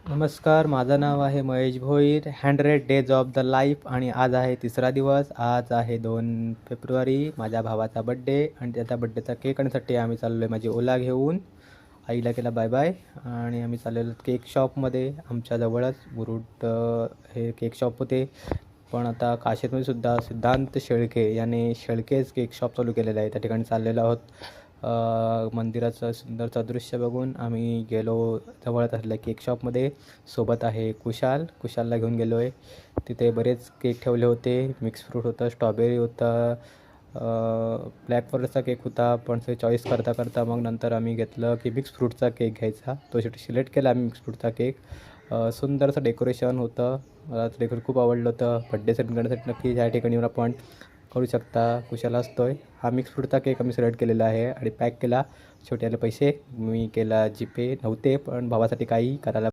नमस्कार, माझं नाव आहे Mahesh Bhoir. 100 days of the life आणि आज आहे तिसरा दिवस. आज आहे 2 फेब्रुवारी, माझ्या भावाचा बड्डे आणि त्याच्या बड्डेचा केक आणण्यासाठी आम्ही चाललो आहे माझी ओला घेऊन. आईला केला बाय बाय आणि आम्ही चाललेलो केक शॉपमध्ये. आमच्या जवळच मुरुड हे केक शॉप होते. पण आता काशीतमध्ये सुद्धा सिद्धांत शेळके याने शेळकेच केक शॉप चालू केलेलं आहे. त्या ठिकाणी चाललेलो आहोत. मंदिराचं सुंदरचं दृश्य बघून आम्ही गेलो जवळच असलेल्या केक शॉपमध्ये. सोबत आहे कुशालला घेऊन गेलो आहे. तिथे बरेच केक ठेवले होते. मिक्स फ्रूट होतं, स्ट्रॉबेरी होतं, ब्लॅक फॉरेस्टचा केक होता. पण ते चॉईस करता करता मग नंतर आम्ही घेतलं की मिक्स फ्रूटचा केक घ्यायचा. तो शेवटी सिलेक्ट केला आम्ही मिक्स फ्रूटचा केक. सुंदरचं डेकोरेशन होतं. मला डेकोरेशन खूप आवडलं होतं. बड्डे सेलिब्रेट करण्यासाठी नक्की या ठिकाणी येऊन आपण करू शकता. कुशाल असतो आहे. हा मिक्स फ्रूटचा केक आम्ही सिलेक्ट केलेला आहे आणि पॅक केला. शेवटी आले पैसे. मी केला जीपे नव्हते, पण भावासाठी काही करायला